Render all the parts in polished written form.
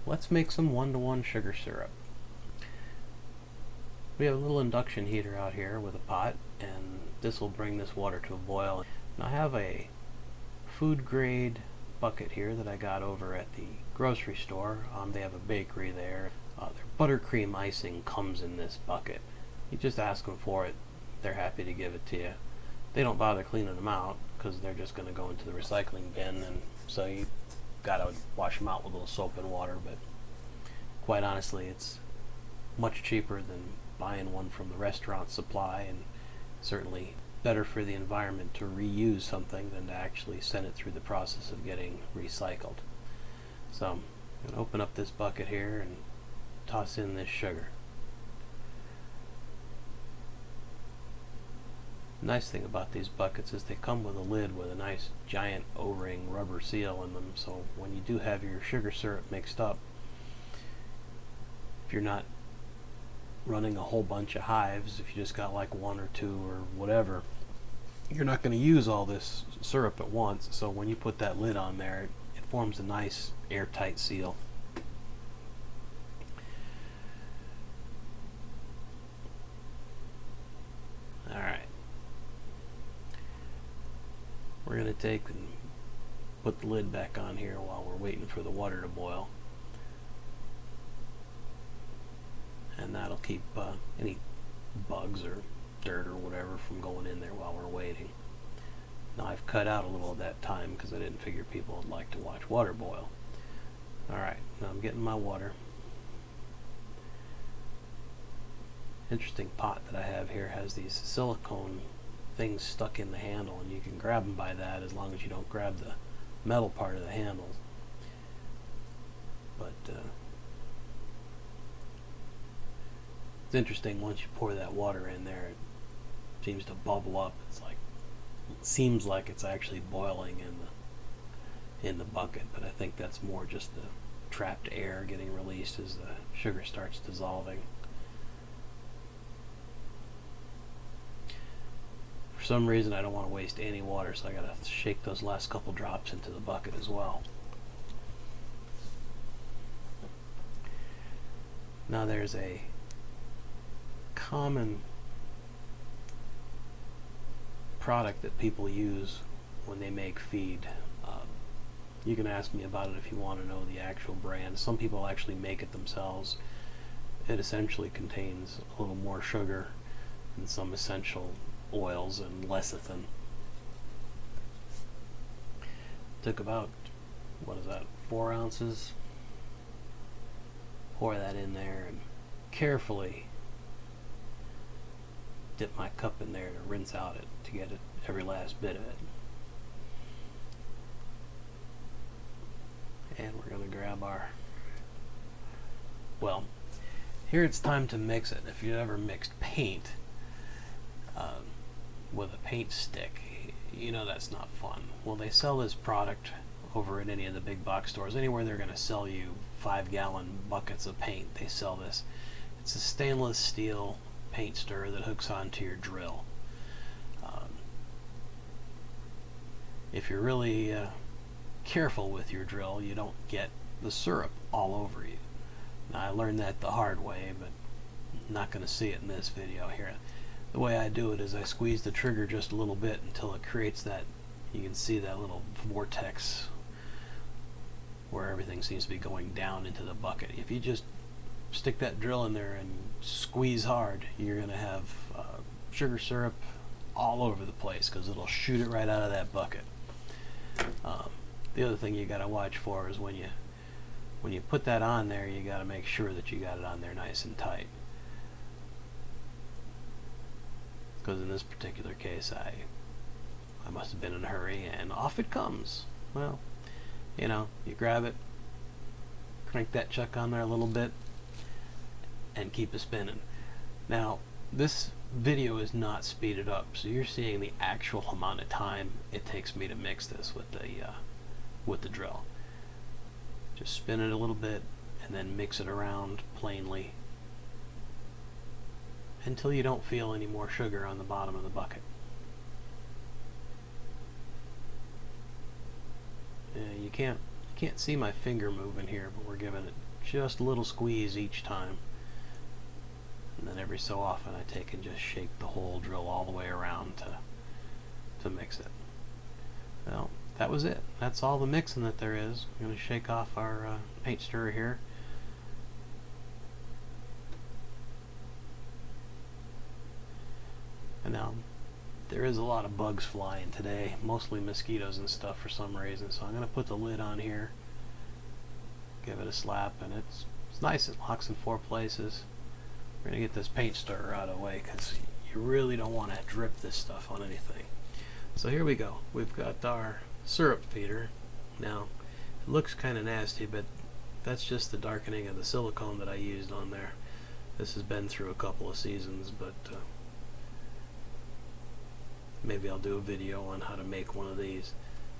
Let's make some 1-to-1 sugar syrup. We have a little induction heater out here with a pot, and this will bring this water to a boil. And I have a food grade bucket here that I got over at the grocery store. They have a bakery there. Their buttercream icing comes in this bucket. You just ask them for it, they're happy to give it to you. They don't bother cleaning them out because they're just going to go into the recycling bin, and so you gotta wash them out with a little soap and water. But quite honestly, it's much cheaper than buying one from the restaurant supply, and certainly better for the environment to reuse something than to actually send it through the process of getting recycled. So I'm going to open up this bucket here and toss in this sugar. The nice thing about these buckets is they come with a lid with a nice giant O-ring rubber seal in them, so when you do have your sugar syrup mixed up, if you're not running a whole bunch of hives, if you just got like one or two or whatever, you're not going to use all this syrup at once. So when you put that lid on there, it forms a nice airtight seal. Alright, we're going to take and put the lid back on here while we're waiting for the water to boil. And that'll keep any bugs or dirt or whatever from going in there while we're waiting. Now I've cut out a little of that time because I didn't figure people would like to watch water boil. Alright, now I'm getting my water. Interesting pot that I have here has these silicone things stuck in the handle, and you can grab them by that as long as you don't grab the metal part of the handle. But it's interesting, once you pour that water in there, it seems to bubble up. It seems like it's actually boiling in the bucket, but I think that's more just the trapped air getting released as the sugar starts dissolving. For some reason I don't want to waste any water, so I gotta shake those last couple drops into the bucket as well. Now there's a common product that people use when they make feed. You can ask me about it if you want to know the actual brand. Some people actually make it themselves. It essentially contains a little more sugar and some essential oils and lecithin. Took about, what is that, 4 ounces? Pour that in there and carefully dip my cup in there to rinse out it, to get it, every last bit of it. And we're going to grab our, well, here it's time to mix it. If you ever mixed paint with a paint stick, you know that's not fun. Well, they sell this product over at any of the big box stores. Anywhere they're going to sell you 5-gallon buckets of paint, they sell this. It's a stainless steel paint stirrer that hooks onto your drill. If you're really careful with your drill, you don't get the syrup all over you. Now, I learned that the hard way, but I'm not going to see it in this video here. The way I do it is I squeeze the trigger just a little bit until it creates that, you can see that little vortex where everything seems to be going down into the bucket. If you just stick that drill in there and squeeze hard, you're going to have sugar syrup all over the place because it'll shoot it right out of that bucket. The other thing you got to watch for is when you put that on there, you got to make sure that you got it on there nice and tight. Because in this particular case, I must have been in a hurry, and off it comes. Well, you know, you grab it, crank that chuck on there a little bit, and keep it spinning. Now, this video is not speeded up, so you're seeing the actual amount of time it takes me to mix this with the drill. Just spin it a little bit and then mix it around plainly until you don't feel any more sugar on the bottom of the bucket. You can't see my finger moving here, but we're giving it just a little squeeze each time. And then every so often I take and just shake the whole drill all the way around to mix it. Well, that was it. That's all the mixing that there is. I'm going to shake off our paint stirrer here. And now, there is a lot of bugs flying today, mostly mosquitoes and stuff for some reason, so I'm going to put the lid on here, give it a slap, and it's nice. It locks in 4 places. We're going to get this paint stirrer out of the way because you really don't want to drip this stuff on anything. So here we go. We've got our syrup feeder. Now, it looks kind of nasty, but that's just the darkening of the silicone that I used on there. This has been through a couple of seasons, but maybe I'll do a video on how to make one of these.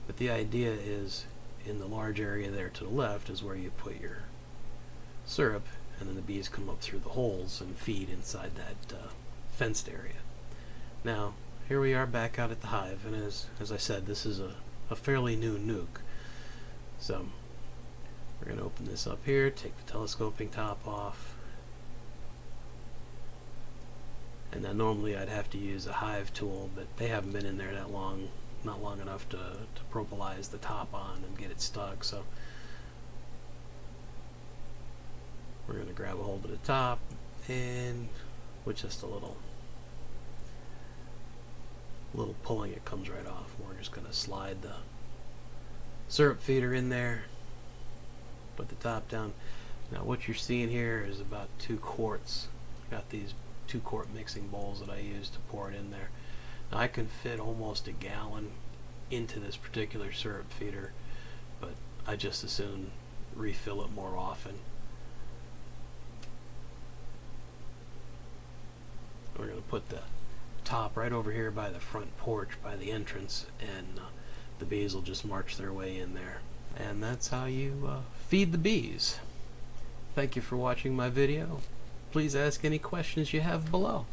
But the idea is, in the large area there to the left is where you put your syrup, and then the bees come up through the holes and feed inside that fenced area. Now, here we are back out at the hive, and as I said, this is a fairly new nuke. So, we're going to open this up here, take the telescoping top off, and then normally I'd have to use a hive tool, but they haven't been in there that long, not long enough to propolize the top on and get it stuck. So we're going to grab a hold of the top, and with just a little pulling, it comes right off. We're just going to slide the syrup feeder in there, put the top down. Now what you're seeing here is about 2 quarts. Got these 2-quart mixing bowls that I use to pour it in there. Now I can fit almost a gallon into this particular syrup feeder, but I just as soon refill it more often. We're going to put the top right over here by the front porch, by the entrance, and the bees will just march their way in there. And that's how you feed the bees. Thank you for watching my video. Please ask any questions you have below.